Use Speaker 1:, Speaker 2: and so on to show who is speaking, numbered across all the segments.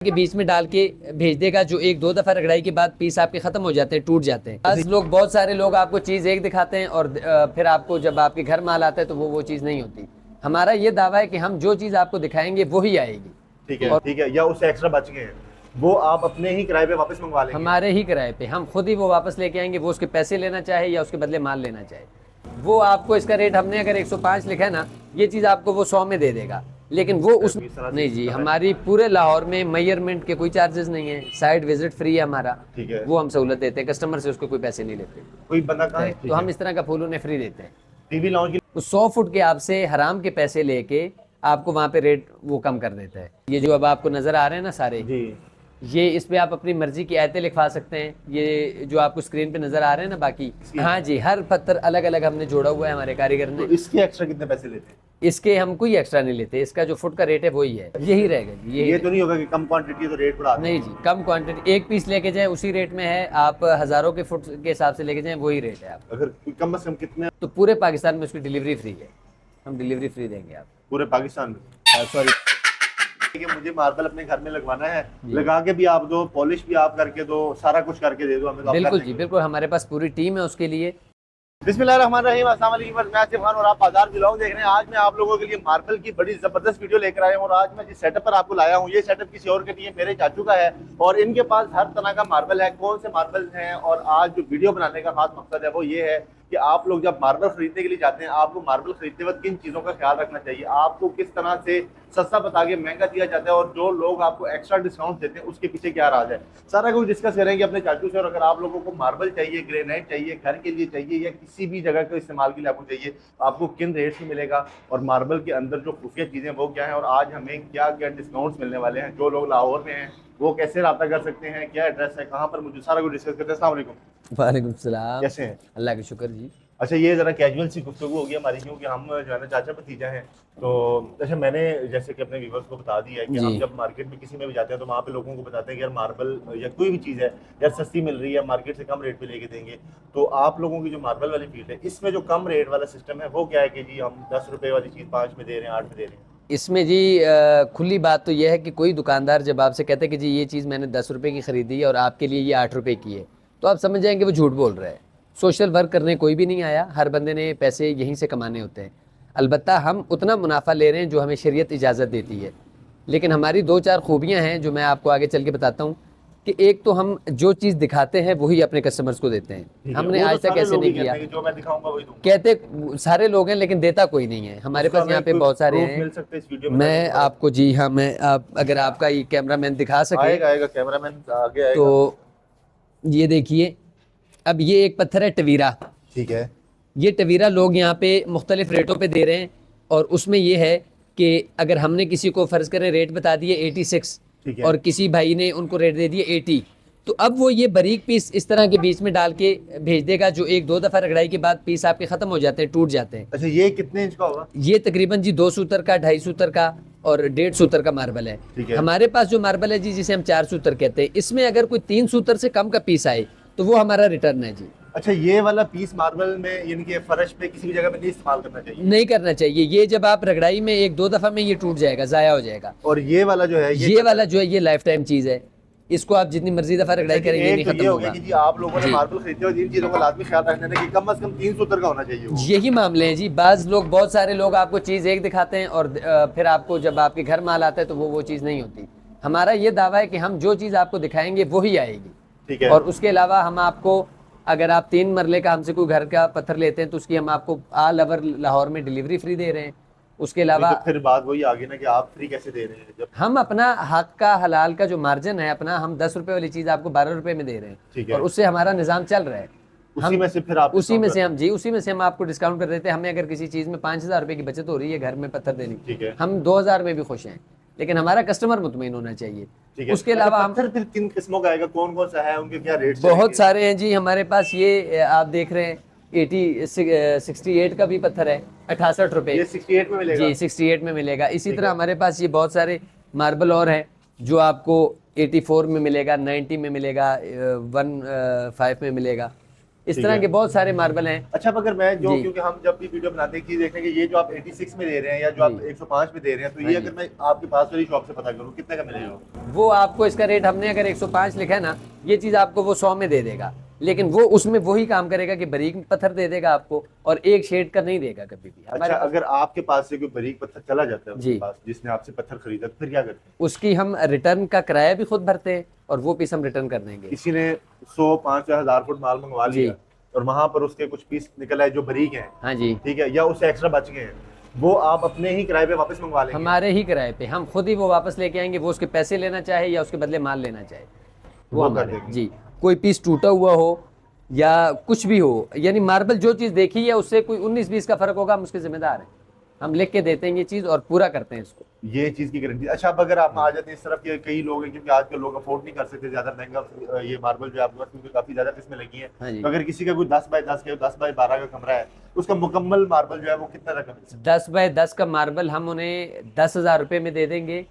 Speaker 1: के बीच में डाल के भेज देगा, जो एक दो दफ़ा रगड़ाई के बाद पीस आपके ख़त्म हो जाते हैं, टूट जाते हैं। आज लोग, बहुत सारे लोग आपको चीज़ एक दिखाते हैं और फिर आपको जब आपके घर माल आता है तो वो चीज़ नहीं होती। हमारा ये दावा है कि हम जो चीज़ आपको दिखाएंगे वही आएगी।
Speaker 2: ठीक है, ठीक है। या उससे एक्स्ट्रा बच गए वो आप अपने ही किराए पे वापस मंगवा लेंगे?
Speaker 1: हमारे ही किराए पे, हम खुद ही वो वापस लेके आएंगे। वो उसके पैसे लेना चाहे या उसके बदले माल लेना चाहे, वो आपको इसका रेट, हमने अगर 105 लिखा है ना, ये चीज़ आपको वो 100 में दे देगा। लेकिन वो उस नहीं जी, हमारी पूरे लाहौर में मेजरमेंट के कोई चार्जेस नहीं है, साइट विजिट फ्री है हमारा।
Speaker 2: ठीक है,
Speaker 1: वो हम सहूलत देते हैं कस्टमर से, उसको कोई पैसे नहीं लेते।
Speaker 2: कोई बंदा कहाँ है?
Speaker 1: तो हम इस तरह का फूल उन्हें फ्री देते हैं।
Speaker 2: टीवी लॉन्च की
Speaker 1: 100 फुट के आपसे हराम के पैसे लेके आपको वहाँ पे रेट वो कम कर देता है। ये जो अब आपको नजर आ रहे हैं ना सारे
Speaker 2: जी,
Speaker 1: ये इस पे आप अपनी मर्जी की आयतें लिखवा सकते हैं। ये जो आपको स्क्रीन पे नजर आ रहे हैं ना, बाकी हाँ जी, हर पत्थर अलग अलग हमने जोड़ा हुआ है हमारे कारीगर ने।
Speaker 2: तो इसके एक्स्ट्रा कितने पैसे लेते हैं?
Speaker 1: इसके हम कोई एक्स्ट्रा नहीं लेते, इसका जो फुट का रेट है वही है, यही रहेगा जी।
Speaker 2: ये तो नहीं होगा कि कम क्वांटिटी है तो रेट बढ़ा दें?
Speaker 1: नहीं जी, कम क्वांटिटी, एक पीस लेके जाए उसी रेट में है। आप हजारों के फुट के हिसाब से लेके जाए वही रेट है। आप
Speaker 2: अगर कम से कम कितने?
Speaker 1: तो पूरे पाकिस्तान में उसकी डिलीवरी फ्री है, हम डिलीवरी फ्री देंगे आप
Speaker 2: पूरे पाकिस्तान में? सॉरी, मुझे मार्बल अपने घर में लगवाना है, लगा के भी आप दो, पॉलिश भी आप करके दो, सारा कुछ करके दे दो हमें तो।
Speaker 1: बिल्कुल जी, बिल्कुल, हमारे पास पूरी टीम है उसके लिए।
Speaker 2: बिस्मिल्लाहिर्रहमानिर्रहीम, अस्सलाम वालेकुम, मैं आसिफ खान और आप बाजार व्लॉग देख रहे हैं। आज मैं आप लोगों के लिए मार्बल की बड़ी जबरदस्त वीडियो लेकर आया हूँ और आज मैं जिस सेटअप पर आपको लाया हूँ, ये सेटअप किसी और के नहीं है, मेरे चाचू का है और इनके पास हर तरह का मार्बल है। कौन से मार्बल हैं और आज जो वीडियो बनाने का खास मकसद है वो ये है कि आप लोग जब मार्बल खरीदने के लिए जाते हैं, आपको मार्बल खरीदते वक्त किन चीज़ों का ख्याल रखना चाहिए, आपको किस तरह से सस्ता बता के महंगा दिया जाता है और जो लोग आपको एक्स्ट्रा डिस्काउंट देते हैं उसके पीछे क्या राज है, सारा कुछ डिस्कस करेंगे अपने चाचू से। और अगर आप लोगों को मार्बल चाहिए, ग्रेनाइट चाहिए, घर के लिए चाहिए या किसी भी जगह के इस्तेमाल के लिए आपको चाहिए, आपको किन रेट्स में मिलेगा और मार्बल के अंदर जो खुफिया चीज़ें वो क्या है और आज हमें क्या क्या डिस्काउंट्स मिलने वाले हैं, जो लोग लाहौर में हैं वो कैसे रब्ता कर सकते हैं, क्या एड्रेस है, कहाँ पर, मुझे सारा कुछ डिस्कस करते हैं। अस्सलाम वालेकुम।
Speaker 1: वालेकुम सलाम,
Speaker 2: कैसे हैं?
Speaker 1: अल्लाह का शुक्र जी।
Speaker 2: अच्छा, ये ज़रा कैजुअल सी गुफ्तगू होगी हमारी, क्योंकि हम जो है ना चाचा भतीजा हैं। तो अच्छा, मैंने जैसे कि अपने व्यूवर्स को बता दिया है कि हम जब मार्केट में किसी में भी जाते हैं तो वहाँ पे लोगों को बताते हैं कि यार मार्बल या कोई भी चीज़ है यार सस्ती मिल रही है, मार्केट से कम रेट पे लेके देंगे। तो आप लोगों की जो मार्बल वाली फील्ड है, इसमें जो कम रेट वाला सिस्टम है वो क्या है कि जी हम 10 रुपये वाली चीज़ 5 में दे रहे हैं, 8 में दे रहे हैं?
Speaker 1: इसमें जी खुली बात तो यह है कि कोई दुकानदार जब आपसे कहते हैं कि जी ये चीज़ मैंने 10 रुपये की ख़रीदी है और आपके लिए ये 8 रुपये की है, तो आप समझ जाएंगे वो झूठ बोल रहा है। सोशल वर्क करने कोई भी नहीं आया, हर बंदे ने पैसे यहीं से कमाने होते हैं। अलबत्ता हम उतना मुनाफा ले रहे हैं जो हमें शरीयत इजाज़त देती है, लेकिन हमारी 2-4 खूबियाँ हैं जो मैं आपको आगे चल के बताता हूँ। कि एक तो हम जो चीज़ दिखाते हैं वही अपने कस्टमर्स को देते हैं, हमने आज तक ऐसे नहीं किया।
Speaker 2: जो मैं दिखाऊंगा वही दूंगा।
Speaker 1: कहते सारे लोग हैं लेकिन देता कोई नहीं है। हमारे पास यहाँ पे बहुत सारे हैं,
Speaker 2: मिल सकते हैं इस वीडियो में?
Speaker 1: मैं आपको, जी हाँ, मैं अगर आपका ये कैमरामैन दिखा सके।
Speaker 2: आएगा कैमरामैन आगे आएगा।
Speaker 1: तो ये देखिए, अब ये एक पत्थर है टवीरा,
Speaker 2: ठीक है।
Speaker 1: ये टवीरा लोग यहाँ पे मुख्तलिफ रेटों पे दे रहे हैं और उसमें ये है कि अगर हमने किसी को फ़र्ज़ करें रेट बता दिए 86 और किसी भाई ने उनको रेट दे दिए 80, तो अब वो ये बारीक पीस इस तरह के बीच में डाल के भेज देगा, जो एक दो दफ़ा रगड़ाई के बाद पीस आपके ख़त्म हो जाते हैं, टूट जाते हैं।
Speaker 2: अच्छा, ये कितने इंच का होगा?
Speaker 1: ये तकरीबन जी 2 सूतर का, 2.5 सूतर का और 1.5 सूतर का मार्बल है। हमारे पास जो मार्बल है जी, जिसे हम 4 सूतर कहते हैं, इसमें अगर कोई 3 सूतर से कम का पीस आए तो वो हमारा रिटर्न है जी।
Speaker 2: अच्छा, ये वाला पीस मार्बल में यानी कि फर्श पे किसी भी जगह पे नहीं इस्तेमाल करना चाहिए?
Speaker 1: नहीं करना चाहिए। ये जब आप रगड़ाई में 1-2 दफ़ा में ये टूट जाएगा, ज़ाया हो जाएगा।
Speaker 2: और ये वाला जो है,
Speaker 1: ये वाला जो है ये लाइफ टाइम चीज़ है, इसको आप जितनी मर्जी दफ़ा रगड़ाई करें ये नहीं खत्म होगा।
Speaker 2: कि जी आप लोगों ने मार्बल खरीदते हो, इन चीज़ों का लाजमी ख्याल रखना है कि कम से कम 3 सूतर का होना चाहिए।
Speaker 1: यही मामले हैं जी। बाज़ लोग, बहुत सारे लोग आपको चीज़ एक दिखाते हैं और फिर आपको जब आपके घर माल आता है तो वो चीज़ नहीं होती। हमारा ये दावा है कि हम जो चीज़ आपको दिखाएंगे वही आएगी।
Speaker 2: ठीक है।
Speaker 1: और उसके अलावा हम आपको, अगर आप 3 मरले का हमसे कोई घर का पत्थर लेते हैं तो उसकी हम आपको ऑल ओवर लाहौर में डिलीवरी फ्री दे रहे हैं। उसके अलावा
Speaker 2: तो फिर बात वही आ गई ना कि आप फ्री कैसे दे रहे हैं, जब
Speaker 1: हम अपना हक का, हलाल का जो मार्जिन है अपना, हम 10 रुपए वाली चीज़ आपको 12 रुपए में दे रहे हैं और उससे हमारा निज़ाम चल रहा है।
Speaker 2: उसी में से फिर आप
Speaker 1: उसी में से हम जी, उसी में से हम आपको डिस्काउंट कर देते हैं। हमें अगर किसी चीज़ में 5,000 रुपये की बचत हो रही है घर में पत्थर देने की, हम 2,000 में भी खुश हैं, लेकिन हमारा कस्टमर मुतमईन होना चाहिए। उसके अलावा हम
Speaker 2: पत्थर फिर किन किस्मों का आएगा, कौन कौन सा है, उनके क्या रेट?
Speaker 1: बहुत सारे हैं जी हमारे पास। ये आप देख रहे हैं 68 का भी पत्थर है, 68 रुपये।
Speaker 2: ये 68 में मिलेगा
Speaker 1: जी, 68 में मिलेगा। इसी तरह हमारे पास ये बहुत सारे मार्बल और हैं जो आपको 84 में मिलेगा, 90 में मिलेगा, 15 में मिलेगा। इस तरह के बहुत सारे मार्बल हैं।
Speaker 2: अच्छा, मगर मैं जो,
Speaker 1: जी।
Speaker 2: क्योंकि हम जब भी वीडियो बनाते हैं, चीज देखने के, ये जो आप 86 में दे रहे हैं या जो आप
Speaker 1: जी।
Speaker 2: 105 में दे रहे हैं, तो
Speaker 1: हाँ
Speaker 2: ये
Speaker 1: जी।
Speaker 2: अगर मैं आपके पास वाली शॉप से पता करूँ कितने का मिलेगा?
Speaker 1: वो आपको इसका रेट, हमने अगर 105 लिखा है ना, ये चीज़ आपको वो 100 में दे देगा, लेकिन वो उसमें वही काम करेगा कि बारीक पत्थर दे देगा आपको, और एक शेड का नहीं देगा कभी भी।
Speaker 2: अच्छा, अगर आपके पास से कोई बारीक पत्थर चला जाता है उसके
Speaker 1: जी।
Speaker 2: पास, जिसने आपसे पत्थर खरीदा, तो फिर क्या करते हैं?
Speaker 1: उसकी हम रिटर्न का किराया भी खुद भरते हैं, और वो पीस हम रिटर्न कर देंगे।
Speaker 2: किसी ने 100, 5 या 1000 फुट माल मंगवा
Speaker 1: जी।
Speaker 2: लिया और वहां पर उसके कुछ पीस निकल आए जो बारीक हैं,
Speaker 1: हाँ जी,
Speaker 2: ठीक है, या उससे एक्स्ट्रा बच गए हैं, वो आप अपने ही किराए पे वापस मंगवा लेंगे?
Speaker 1: हमारे ही किराए पे हम खुद ही वो वापस लेके आएंगे। वो उसके पैसे लेना चाहे या उसके बदले माल लेना चाहे, वो
Speaker 2: वो कर
Speaker 1: हमारे।
Speaker 2: देंगे।
Speaker 1: जी, कोई पीस टूटा हुआ हो या कुछ भी हो, यानी मार्बल जो चीज़ देखी है उससे कोई 19-20 का फर्क होगा, हम उसके जिम्मेदार हैं। हम लिख के देते हैं ये चीज़ और पूरा करते हैं इसको।
Speaker 2: ये चीज की गारंटी। अच्छा, अब अगर आप आ जाते हैं इस तरफ के, कई लोग हैं, क्योंकि आजकल लोग अफोर्ड नहीं कर सकते ज्यादा महंगा ये मार्बल जो आपके पास, क्योंकि काफी ज्यादा किस्में लगी हैं,
Speaker 1: हाँ जी।
Speaker 2: तो अगर किसी का कोई 10 बाय 10 का 10 बाय 12 का कमरा है, तो उसका मुकम्मल मार्बल जो है वो कितना रकम है?
Speaker 1: 10 बाय 10 का मार्बल हम उन्हें 10,000 रुपये में दे देंगे,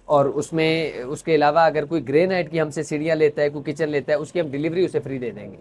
Speaker 1: और उसमें उसके अलावा अगर कोई ग्रेनाइट की हमसे सीढ़ियाँ लेता है, कोई किचन लेता है, उसकी हम डिलीवरी उसे फ्री दे देंगे।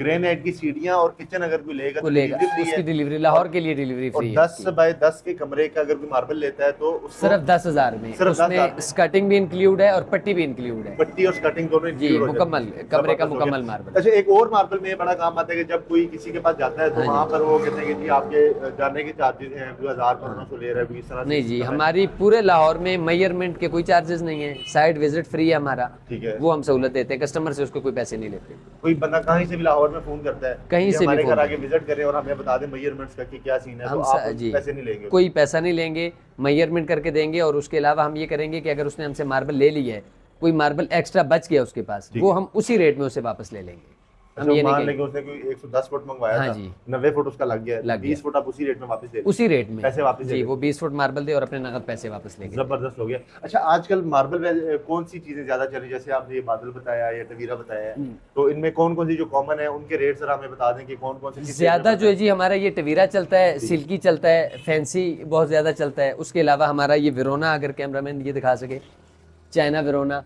Speaker 2: ग्रेनाइट की सीढ़ियां और किचन अगर कोई लेगा
Speaker 1: वो
Speaker 2: तो
Speaker 1: लेगा,
Speaker 2: डिलीवरी फ्री
Speaker 1: उसकी
Speaker 2: है,
Speaker 1: डिलीवरी लाहौर के लिए डिलीवरी
Speaker 2: और
Speaker 1: फ्री है
Speaker 2: 10
Speaker 1: उसकी।
Speaker 2: बाय 10 के कमरे का अगर कोई मार्बल लेता है तो उसको
Speaker 1: सिर्फ 10,000 में,
Speaker 2: सिर्फ 10,000
Speaker 1: उसमें
Speaker 2: में।
Speaker 1: स्कर्टिंग भी इंक्लूड है और पट्टी भी इंक्लूड है।
Speaker 2: पट्टी और स्कर्टिंग दोनों
Speaker 1: जी,
Speaker 2: include हो जाती
Speaker 1: मुकम्मल
Speaker 2: है।
Speaker 1: कमरे का
Speaker 2: जबरदस्त हो
Speaker 1: मुकम्मल
Speaker 2: गया।
Speaker 1: मार्बल।
Speaker 2: अच्छा, एक और मार्बल में ये बड़ा काम आता है कि जब कोई किसी के पास जाता है तो
Speaker 1: हाँ जी।
Speaker 2: वहाँ पर वो कहते हैं कि जी आपके जाने के चार्जेस हैं, 2000-1500 ले रहा है, इस तरह से
Speaker 1: नहीं जी,
Speaker 2: system है।
Speaker 1: हमारी पूरे लाहौर में मेजरमेंट के कोई चार्जेस नहीं है, साइट विजिट फ्री है हमारा,
Speaker 2: ठीक है।
Speaker 1: वो हम सहूलत देते हैं कस्टमर से, उसको कोई पैसे नहीं लेते।
Speaker 2: कोई बंदा कहीं से भी लाहौर में फोन करता है,
Speaker 1: कहीं
Speaker 2: कि
Speaker 1: से भी
Speaker 2: हमारे
Speaker 1: फोन
Speaker 2: घर आके विजिट करें और हमें बता दें मेजरमेंट्स का कि क्या सीन है, तो आप
Speaker 1: जी,
Speaker 2: पैसे नहीं लेंगे?
Speaker 1: कोई पैसा नहीं लेंगे, मेजरमेंट करके देंगे, और उसके अलावा हम ये करेंगे कि अगर उसने हमसे मार्बल ले ली है, कोई मार्बल एक्स्ट्रा बच गया उसके पास,
Speaker 2: ठीक
Speaker 1: वो
Speaker 2: है।
Speaker 1: हम उसी रेट में उसे वापस ले लेंगे। हम
Speaker 2: अच्छा,
Speaker 1: ये नहीं
Speaker 2: मान लें
Speaker 1: कहेंगे,
Speaker 2: कि उसने कोई 110 फुट मंगवाया
Speaker 1: हाँ
Speaker 2: था,
Speaker 1: जी।
Speaker 2: 90 फुट उसका लग गया,
Speaker 1: लग
Speaker 2: 20
Speaker 1: गया।
Speaker 2: फुट आप उसी रेट में वापस दे दें?
Speaker 1: उसी रेट में
Speaker 2: पैसे वापस दे
Speaker 1: जी,
Speaker 2: देंगे।
Speaker 1: वो 20 फुट मार्बल दे और अपने नगद पैसे वापस लेंगे।
Speaker 2: जबरदस्त हो गया। अच्छा, आजकल मार्बल में कौन सी चीजें ज्यादा चल रही है? जैसे आपने ये बादल बताया या टवीरा बताया है, तो इनमें कौन कौन सी जो कॉमन है उनके रेट जरा हमें बता दें कि कौन कौन से
Speaker 1: ज्यादा जो है जी, हमारा ये टवीरा चलता है, सिल्की चलता है, फैंसी बहुत ज्यादा चलता है। उसके अलावा हमारा ये वेरोना, अगर कैमरामैन ये दिखा सके, चाइना वेरोना,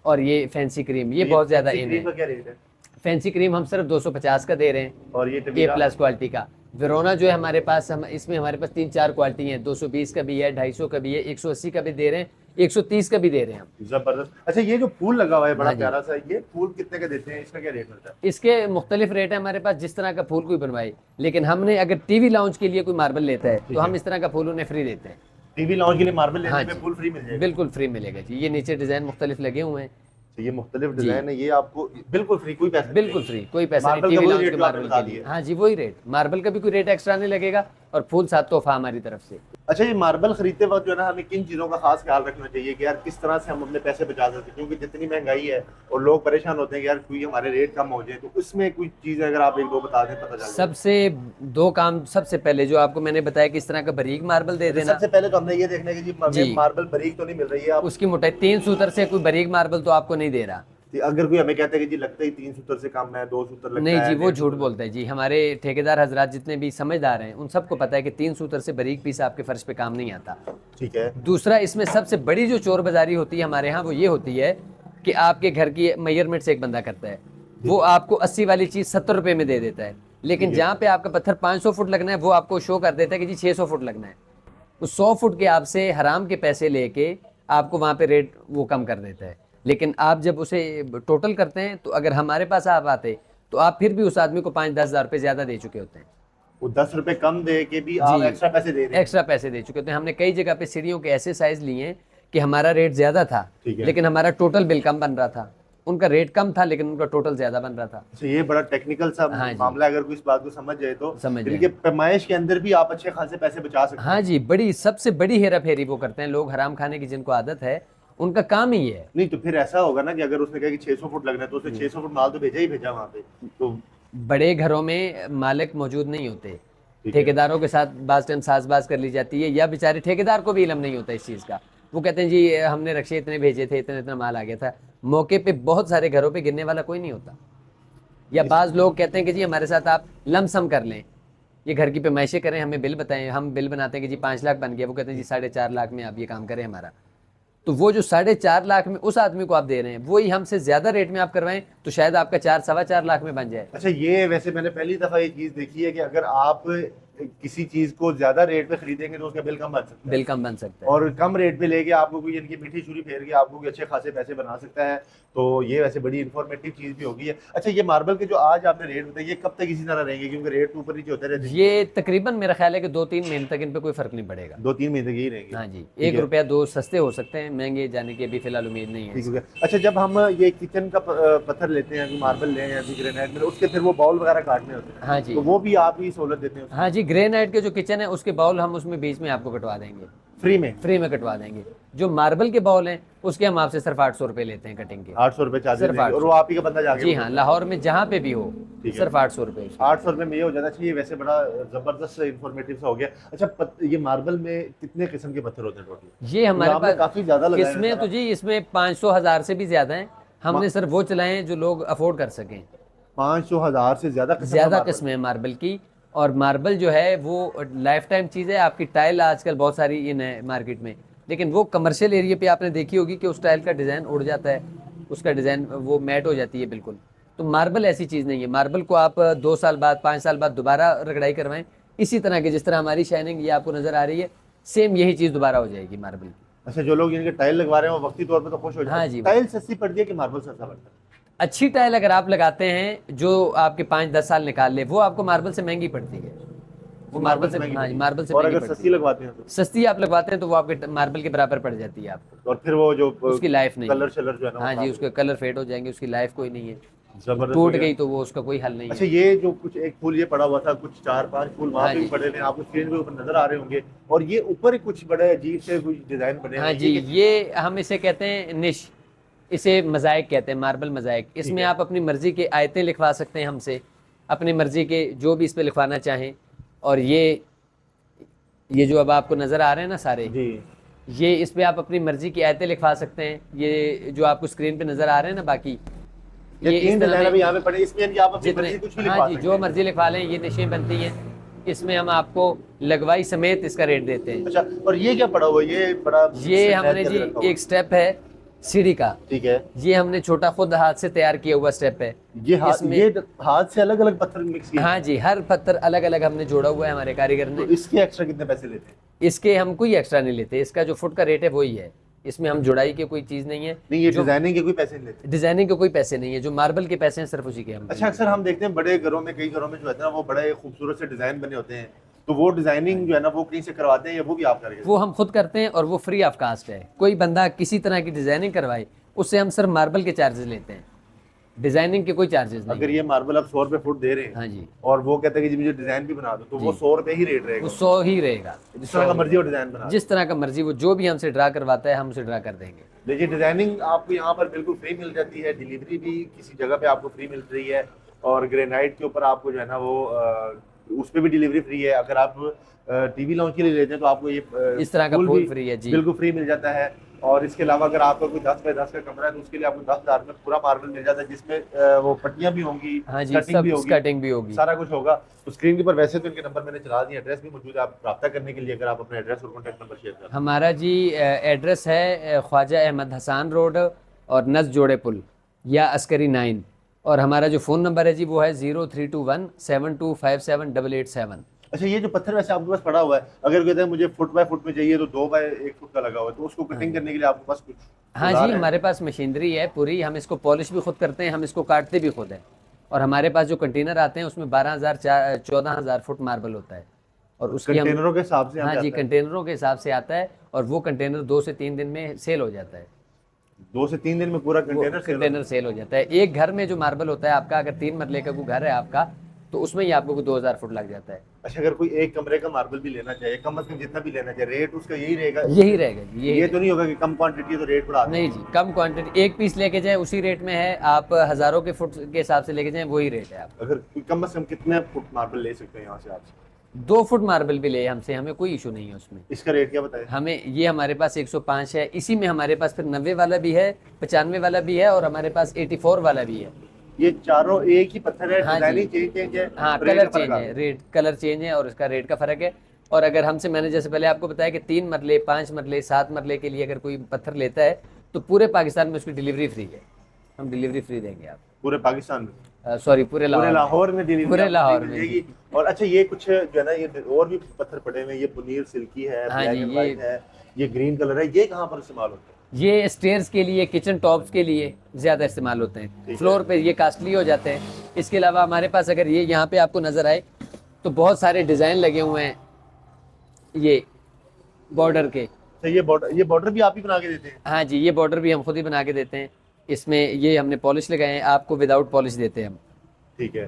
Speaker 1: और ये फैंसी क्रीम, ये बहुत ज्यादा इन
Speaker 2: क्रीम का
Speaker 1: है।
Speaker 2: क्या रेट है?
Speaker 1: फैंसी क्रीम हम सिर्फ 250 का दे रहे हैं,
Speaker 2: और ये
Speaker 1: ए
Speaker 2: टवीरा?
Speaker 1: प्लस क्वालिटी का। वेरोना जो है हमारे पास, हम इसमें हमारे पास 3-4 क्वालिटी हैं, 220 का भी है, 250 का भी है, 180 का भी दे रहे हैं, 130 का भी दे रहे हैं हम।
Speaker 2: जबरदस्त। अच्छा, ये जो फूल लगा हुआ है बड़ा
Speaker 1: हाँ जी।
Speaker 2: प्यारा सा, ये फूल कितने का देते हैं? इसका क्या रेट मिलता है?
Speaker 1: इसके मुख्तलिफ रेट है हमारे पास, जिस तरह का फूल कोई बनवाए, लेकिन हमने अगर टीवी लाउंज के लिए कोई मार्बल लेता है तो हम इस तरह का फूल उन्हें फ्री देते हैं।
Speaker 2: टीवी लॉन्च के लिए मार्बल लेने
Speaker 1: हाँ
Speaker 2: में
Speaker 1: जी।
Speaker 2: फूल फ्री मिल जाएगा?
Speaker 1: बिल्कुल फ्री मिलेगा जी। ये नीचे डिजाइन मुख्तलिफ लगे हुए हैं,
Speaker 2: तो ये मुख्तलिफ डिजाइन है, ये आपको बिल्कुल फ्री, कोई पैसा
Speaker 1: बिल्कुल फ्री, कोई पैसा नहीं।
Speaker 2: मार्बल का
Speaker 1: टीवी
Speaker 2: वही
Speaker 1: लाउंज
Speaker 2: रेट
Speaker 1: के
Speaker 2: जो आपने
Speaker 1: मार्बल
Speaker 2: बता
Speaker 1: के लिए,
Speaker 2: दिया।
Speaker 1: हाँ जी, वही रेट। मार्बल का भी कोई रेट एक्स्ट्रा नहीं लगेगा, और फूल साथ तोहफा हमारी तरफ से।
Speaker 2: अच्छा, ये मार्बल खरीदते वक्त जो है ना, हमें किन चीज़ों का खास ख्याल रखना चाहिए कि यार किस तरह से हम अपने पैसे बचा सकते हैं? क्योंकि जितनी महंगाई है और लोग परेशान होते हैं कि यार कोई हमारे रेट कम हो जाए, तो उसमें कुछ चीज़ें अगर आप एक दो बता दें, पता चल जाए।
Speaker 1: सबसे 2 काम, सबसे पहले जो आपको मैंने बताया कि इस तरह का बारीक मार्बल दे देना,
Speaker 2: सबसे पहले तो हमने ये देखना है कि जी
Speaker 1: जी।
Speaker 2: मार्बल बारीक तो नहीं मिल रही है। आप
Speaker 1: उसकी मोटाई 3 सूतर से कोई बारीक मार्बल तो आपको नहीं दे रहा।
Speaker 2: अगर कोई हमें कहता है कि जी लगता ही 3 सूत्र से कम है, 2 सूत्र लगता
Speaker 1: नहीं
Speaker 2: है,
Speaker 1: जी, वो
Speaker 2: 1.5
Speaker 1: झूठ
Speaker 2: सूत्र।
Speaker 1: बोलता है जी। हमारे ठेकेदार हजरात जितने भी समझदार हैं, उन सबको पता है कि 3 सूतर से बारीक पीस आपके फर्श पे काम नहीं आता।
Speaker 2: ठीक है।
Speaker 1: दूसरा, इसमें सबसे बड़ी जो चोर बाजारी होती है हमारे यहाँ, वो ये होती है कि आपके घर की मेजरमेंट से एक बंदा करता है, वो आपको 80 वाली चीज़ 70 रुपये में दे देता है, लेकिन जहाँ पे आपका पत्थर 500 फुट लगना है, वो आपको शो कर देता है कि जी 600 फुट लगना है। वो 100 फुट के आपसे हराम के पैसे लेके आपको वहाँ पे रेट वो कम कर देता है। लेकिन आप जब उसे टोटल करते हैं, तो अगर हमारे पास आप आते तो आप फिर भी उस आदमी को 5-10 हज़ार रुपये ज़्यादा दे चुके होते हैं।
Speaker 2: वो 10 रुपए कम दे के भी आप
Speaker 1: जी।
Speaker 2: एक्स्ट्रा पैसे दे रहे हैं।
Speaker 1: एक्स्ट्रा पैसे दे चुके होते हैं। हमने कई जगह पे सीढ़ियों के ऐसे साइज लिए हैं कि हमारा रेट ज़्यादा था,
Speaker 2: ठीक है।
Speaker 1: लेकिन हमारा टोटल बिल कम बन रहा था। उनका रेट कम था लेकिन उनका टोटल ज़्यादा बन रहा था।
Speaker 2: अच्छा, ये बड़ा टेक्निकल सा
Speaker 1: हाँ जी।
Speaker 2: मामला है, अगर कोई इस बात को समझ जाए तो
Speaker 1: समझ
Speaker 2: इनके पैमाइश के अंदर भी आप अच्छे खासे पैसे बचा सकते हैं।
Speaker 1: हाँ जी, बड़ी सबसे बड़ी हेरा फेरी वो करते हैं लोग, हराम खाने की जिनको आदत है, उनका काम ही है।
Speaker 2: नहीं तो फिर ऐसा होगा ना कि अगर उसने कहा कि 600 फुट लगना है, तो उसने 600 फुट माल तो भेजा ही भेजा वहाँ पे। तो
Speaker 1: बड़े घरों में मालिक मौजूद नहीं होते,
Speaker 2: ठीक है।
Speaker 1: ठेकेदारों के साथ बाज़ टाइम साजबाज कर ली जाती है, या बेचारे ठेकेदार को भी इल्म नहीं होता इस चीज़ का। वो कहते हैं जी हमने रक्शे इतने भेजे थे, इतना इतना माल आ गया था। मौके पे बहुत सारे घरों पे गिरने वाला कोई नहीं होता। या बाज़ लोग कहते हैं कि जी हमारे साथ आप लमसम कर लें, ये घर की पैमाइशें करें, हमें बिल बताएं। हम बिल बनाते हैं कि जी 5 लाख बन गया, वो कहते हैं जी 4.5 लाख में आप ये काम करें हमारा। तो वो जो 4.5 लाख में उस आदमी को आप दे रहे हैं, वही हमसे ज़्यादा रेट में आप करवाएं तो शायद आपका 4-4.25 लाख में बन जाए।
Speaker 2: अच्छा, ये वैसे मैंने पहली दफा ये चीज देखी है कि अगर आप किसी चीज को ज्यादा रेट पे खरीदेंगे तो उसका बिल कम बन सकता है,
Speaker 1: बिल कम बन सकता है।
Speaker 2: और कम रेट पे लेके आपको कोई इनकी मीठी छुरी फेर के आपको कोई अच्छे खासे पैसे बना सकता है। तो ये वैसे बड़ी इंफॉर्मेटिव चीज भी होगी है। अच्छा, ये मार्बल के जो आज आपने रेट बताए, ये कब तक इसी तरह रहेंगे, क्योंकि रेट तो ऊपर नीचे होते रहते हैं?
Speaker 1: ये तकरीबन मेरा ख्याल है कि 2-3 महीने तक इन पे कोई फर्क नहीं पड़ेगा।
Speaker 2: 2-3 महीने तक यही रहेंगे?
Speaker 1: हाँ जी, 1 रुपया 2 सस्ते हो सकते हैं, महंगे जाने की अभी फिलहाल उम्मीद नहीं है।
Speaker 2: ठीक हो गया। अच्छा, जब हम ये किचन का पत्थर लेते हैं, मार्बल लें या ग्रेनाइट में, उसके फिर वो बाउल वगैरह काटने होते हैं,
Speaker 1: हाँ जी,
Speaker 2: तो वो भी आप ही सहूलत देते हैं?
Speaker 1: हाँ जी, ग्रेनाइट के जो किचन है उसके बाउल हम उसमें बीच में आपको कटवा देंगे, फ्री में कटवा देंगे। जो मार्बल के बाउल हैं उसके हम आपसे सिर्फ 800 रुपए लेते हैं कटिंग के।
Speaker 2: 800 रुपए चार्ज,
Speaker 1: सिर्फ
Speaker 2: और वो आप ही का बंदा जाके?
Speaker 1: जी हाँ, लाहौर में जहाँ पे भी हो सिर्फ 800 रुपए।
Speaker 2: 800 रुपए में ये हो जाना चाहिए। वैसे बड़ा जबरदस्त इंफॉर्मेटिव सा हो गया। अच्छा, ये मार्बल में कितने किस्म के पत्थर होते हैं टोटल?
Speaker 1: ये हमारे पास
Speaker 2: काफी ज्यादा लगाया है।
Speaker 1: इसमें तो जी इसमें 500-1000 से भी ज्यादा है। हमने सिर्फ वो चलाए हैं जो लोग अफोर्ड कर सकें।
Speaker 2: 500,000 से ज्यादा
Speaker 1: किस्में हैं मार्बल की। और मार्बल जो है वो लाइफ टाइम चीज़ है। आपकी टाइल आजकल बहुत सारी इन है मार्केट में, लेकिन वो कमर्शियल एरिया पे आपने देखी होगी कि उस टाइल का डिज़ाइन उड़ जाता है, उसका डिज़ाइन वो मैट हो जाती है बिल्कुल। तो मार्बल ऐसी चीज़ नहीं है। मार्बल को आप 2 साल बाद 5 साल बाद दोबारा रगड़ाई करवाएं, इसी तरह की जिस तरह हमारी शाइनिंग ये आपको नज़र आ रही है, सेम यही चीज़ दोबारा हो जाएगी मार्बल की।
Speaker 2: अच्छा, जो लोग इनके टाइल लगवा रहे हैं वो वक्ती तौर पे तो खुश हो जाते हैं।
Speaker 1: हाँ जी,
Speaker 2: टाइल सस्ती पड़ती है कि मार्बल सस्ता पड़ता है?
Speaker 1: अच्छी टाइल अगर आप लगाते हैं जो आपके 5-10 साल निकाल ले, वो आपको मार्बल से महंगी पड़ती है। वो मार्बल से, हाँ जी, मार्बल से।
Speaker 2: और अगर सस्ती लगवाते हैं तो?
Speaker 1: सस्ती आप लगवाते हैं तो वो आपके मार्बल के बराबर पड़ जाती है आपको।
Speaker 2: और फिर वो जो
Speaker 1: उसकी लाइफ नहीं,
Speaker 2: कलर शलर जो है ना,
Speaker 1: हाँ जी, उसके कलर फेड हो जाएंगे, उसकी लाइफ कोई नहीं है।
Speaker 2: जबरदस्त
Speaker 1: टूट गई तो वो उसका कोई हल नहीं
Speaker 2: अच्छा,
Speaker 1: है।
Speaker 2: ये जो कुछ एक फूल ये पड़ा हुआ था, कुछ 4-5 फूल वहाँ
Speaker 1: हाँ
Speaker 2: पे भी
Speaker 1: जी।
Speaker 2: पड़े थे, आपको स्क्रीन के ऊपर नजर आ रहे होंगे, और ये ऊपर ही कुछ बड़े अजीब से कुछ डिजाइन बने।
Speaker 1: हाँ जी, ये हम इसे कहते हैं निश, इसे मज़ाइक कहते हैं, मार्बल मज़ाइक। इसमें आप अपनी मर्जी के आयतें लिखवा सकते हैं हमसे, अपनी मर्जी के जो भी इस पे लिखवाना चाहें। और ये जो अब आपको नज़र आ रहे हैं ना सारे
Speaker 2: जी,
Speaker 1: ये इस पे आप अपनी मर्जी की आयतें लिखवा सकते हैं। ये जो आपको स्क्रीन पे नज़र आ रहे हैं ना, बाकी
Speaker 2: ये 3 डिजाइन अभी यहाँ पे पड़े, इसमें आप अपनी
Speaker 1: जितने,
Speaker 2: मर्जी कुछ भी लिखवा
Speaker 1: हाँ जी,
Speaker 2: सकते
Speaker 1: जो
Speaker 2: हैं।
Speaker 1: मर्जी लिखवा लें, ये निशें बनती हैं। इसमें हम आपको लगवाई समेत इसका रेट देते हैं।
Speaker 2: अच्छा, और ये क्या पड़ा हुआ है? ये बड़ा
Speaker 1: ये हमने जी एक स्टेप है सीढ़ी का,
Speaker 2: ठीक है,
Speaker 1: ये हमने छोटा खुद हाथ से तैयार किया हुआ स्टेप है।
Speaker 2: ये हाथ से अलग अलग पत्थर मिक्स किए?
Speaker 1: हाँ जी, हर पत्थर अलग अलग हमने जोड़ा हुआ है हमारे कारीगर ने।
Speaker 2: तो इसके एक्स्ट्रा कितने पैसे लेते हैं?
Speaker 1: इसके हम कोई एक्स्ट्रा नहीं लेते, इसका जो फुट का रेट है वही है। इसमें हम जुड़ाई के कोई चीज़ नहीं है।
Speaker 2: नहीं, ये डिजाइनिंग के कोई पैसे नहीं लेते?
Speaker 1: डिजाइनिंग के कोई पैसे नहीं है, जो मार्बल के पैसे हैं सिर्फ उसी के हम।
Speaker 2: अच्छा, अक्सर हम देखते हैं बड़े घरों में, कई घरों में जो है ना वो बड़े खूबसूरत से डिजाइन बने होते हैं, तो वो डिजाइनिंग जो है ना वो कहीं से करवाते हैं या वो भी आप करके?
Speaker 1: वो हम खुद करते हैं और वो फ्री ऑफ कास्ट है। कोई बंदा किसी तरह की डिजाइनिंग करवाए उससे हम सिर्फ मार्बल के चार्जेस लेते हैं, डिजाइनिंग के कोई चार्जेस नहीं।
Speaker 2: अगर ये मार्बल आप 100 रुपए फुट दे रहे हैं,
Speaker 1: हाँ जी,
Speaker 2: और वो कहते हैं कि जी मुझे डिजाइन भी बना दो, तो वो 100 रुपए ही रेट रहेगा?
Speaker 1: वो 100 ही रहेगा।
Speaker 2: जिस तरह का मर्जी वो डिजाइन बना,
Speaker 1: जिस तरह का मर्जी, वो जो भी हमसे ड्रा करवाता है हम उसे ड्रा कर देंगे।
Speaker 2: देखिए, डिजाइनिंग आपको यहाँ पर बिल्कुल फ्री मिल जाती है, डिलीवरी भी किसी जगह पे आपको फ्री मिल रही है, और ग्रेनाइट के ऊपर आपको जो है ना वो उस पर भी डिलीवरी फ्री है। अगर आप टीवी लॉन्च के लिए लेते हैं तो आपको ये
Speaker 1: इस तरह का फूल फ्री है जी,
Speaker 2: बिल्कुल फ्री मिल जाता है। और इसके अलावा अगर आपका कोई 10 बाय 10 का कमरा है तो उसके लिए आपको 10,000 में पूरा मार्बल मिल जाता है, जिसमें वो पट्टियां भी होंगी,
Speaker 1: हाँ जी,
Speaker 2: कटिंग भी होगी,
Speaker 1: भी
Speaker 2: सारा कुछ होगा। तो स्क्रीन के ऊपर वैसे तो इनके नंबर मैंने चला दिया, एड्रेस भी मौजूद है आप रब्ता करने के लिए, अगर आप अपना एड्रेस और कॉन्टैक्ट नंबर शेयर करें।
Speaker 1: हमारा जी एड्रेस है ख्वाजा अहमद हसान रोड और नस जोड़े पुल या अस्करी 9, और हमारा जो फ़ोन नंबर है जी वो है 032172578887।
Speaker 2: अच्छा, ये जो पत्थर वैसे आपके पास पड़ा हुआ है, अगर कहते हैं मुझे फुट बाय फुट में चाहिए तो 2 बाय 1 फुट का लगा हुआ है, तो उसको कटिंग करने के लिए आपके पास कुछ?
Speaker 1: हाँ जी, हमारे पास मशीनरी है पूरी, हम इसको पॉलिश भी खुद करते हैं, हम इसको काटते भी खुद हैं। और हमारे पास जो कंटेनर आते हैं उसमें 12,000-14,000 फुट मार्बल होता है, और उसकी
Speaker 2: कंटेनरों के हिसाब से?
Speaker 1: हाँ जी, कंटेनरों के हिसाब से आता है, और वो कंटेनर 2 से 3 दिन में सेल हो जाता है।
Speaker 2: 2 से 3 दिन में पूरा कंटेनर
Speaker 1: सेल हो जाता है। एक घर में जो मार्बल होता है आपका, अगर 3 मरले का कोई घर है आपका, तो उसमें ही आपको 2,000 फुट लग जाता है।
Speaker 2: अच्छा, अगर कोई एक कमरे का मार्बल भी लेना चाहे, कम से कम जितना भी लेना चाहे, रेट उसका यही रहेगा?
Speaker 1: यही रहेगा जी,
Speaker 2: ये तो नहीं होगा कि कम क्वांटिटी है तो रेट बढ़ा?
Speaker 1: नहीं जी, कम क्वांटिटी, एक पीस लेके जाए उसी रेट में है, आप हज़ारों के फुट के हिसाब से लेके जाए वही रेट है। आप
Speaker 2: अगर कम से कम कितने फुट मार्बल ले सकते हैं यहाँ से आपसे?
Speaker 1: 2 फुट मार्बल भी ले हमसे, हमें कोई इशू नहीं है उसमें।
Speaker 2: इसका रेट क्या बताएं?
Speaker 1: हमें ये हमारे पास 105 है, इसी में हमारे पास फिर 90 वाला भी है, 95 वाला भी है, और हमारे पास 84 वाला भी है।
Speaker 2: ये चारों एक ही पत्थर है?
Speaker 1: हाँ
Speaker 2: डिजाइनिंग चेंज है?
Speaker 1: हाँ, कलर चेंज है, रेट कलर चेंज है, और इसका रेट का फ़र्क है। और अगर हमसे, मैंने जैसे पहले आपको बताया कि 3 मरले, 5 मरले, 7 मरले के लिए अगर कोई पत्थर लेता है तो पूरे पाकिस्तान में उसकी डिलीवरी फ्री है, हम डिलीवरी फ्री देंगे आप।
Speaker 2: पूरे पाकिस्तान में,
Speaker 1: सॉरी पूरे
Speaker 2: पूरे लाहौर में दी
Speaker 1: पूरे लाहौर में
Speaker 2: मिलेगी। और अच्छा ये कुछ जो है ना, ये और भी पत्थर पड़े हुए हैं, ये पुनीर सिल्की है,
Speaker 1: हाँ
Speaker 2: ब्लैक
Speaker 1: जी,
Speaker 2: एंड व्हाइट है, ये ग्रीन कलर है, ये कहाँ पर इस्तेमाल होता है?
Speaker 1: ये स्टेयर्स के लिए, किचन टॉप्स के लिए ज़्यादा इस्तेमाल होते हैं। फ्लोर पे ये कास्टली हो जाते हैं। इसके अलावा हमारे पास अगर ये यहाँ पे आपको नज़र आए तो बहुत सारे डिज़ाइन लगे हुए हैं ये बॉर्डर के।
Speaker 2: तो ये बॉर्डर भी आप ही बना के देते हैं?
Speaker 1: हाँ जी, ये बॉर्डर भी हम खुद ही बना के देते हैं। इसमें ये हमने पॉलिश लगाए हैं, आपको विदाउट पॉलिश देते हैं हम।
Speaker 2: ठीक है।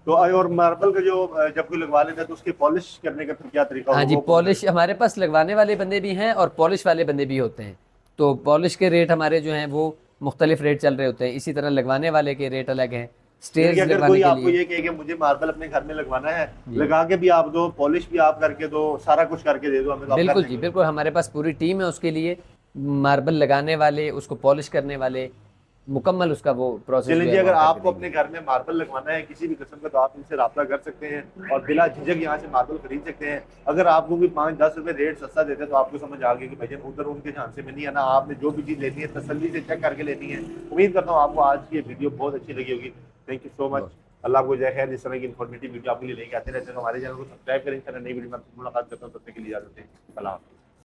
Speaker 2: तो और मार्बल का जो जब कोई लगवा लेता है तो उसके पॉलिश करने का फिर क्या तरीका
Speaker 1: हाँ
Speaker 2: होगा?
Speaker 1: जी,
Speaker 2: वो
Speaker 1: पॉलिश हमारे पास लगवाने वाले बंदे भी हैं और पॉलिश वाले बंदे भी होते हैं। तो पॉलिश के रेट हमारे जो हैं वो मुख्तलिफ रेट चल रहे होते हैं। इसी तरह लगवाने वाले के रेट अलग हैं। स्टेयर्स
Speaker 2: अगर
Speaker 1: लगवाने
Speaker 2: कोई
Speaker 1: के
Speaker 2: आपको
Speaker 1: लिए
Speaker 2: ये कहे कि मुझे मार्बल अपने घर में लगवाना है, लगा के भी आप दो, पॉलिश भी आप करके दो, सारा कुछ करके दे दो हमें, तो आप कर
Speaker 1: बिल्कुल
Speaker 2: देंगे?
Speaker 1: जी, बिल्कुल। हमारे पास पूरी टीम है उसके लिए, मार्बल लगाने वाले, उसको पॉलिश करने वाले, मुकम्मल उसका वो प्रोसेस
Speaker 2: चलिए
Speaker 1: जो
Speaker 2: जी,
Speaker 1: है वो
Speaker 2: अगर
Speaker 1: हम
Speaker 2: आपको
Speaker 1: करके
Speaker 2: अपने घर में मार्बल लगवाना है किसी भी किस्म का, तो आप इनसे रब्ता कर सकते हैं और बिला झिझक यहाँ से मार्बल खरीद सकते हैं। अगर आपको भी 5-10 रुपए रेट सस्ता देते हैं तो आपको समझ आ गया कि भैया उधर उनके झांसे में नहीं है ना। आपने जो भी चीज़ लेनी है तसल्ली से चेक करके लेनी है। उम्मीद करता हूँ आपको आज की ये वीडियो बहुत अच्छी लगी होगी। Thank you so much. Allah आपको जय खैर। इस तरह की इन्फॉर्मेटिव वीडियो आपके लिए लेके आते रहते हैं। तो हमारे चैनल को सब्सक्राइब करें। नई वीडियो में आपसे मुलाकात करता हूँ, तब तक के लिए इजाजत दें। अल्लाह हाफ़िज़।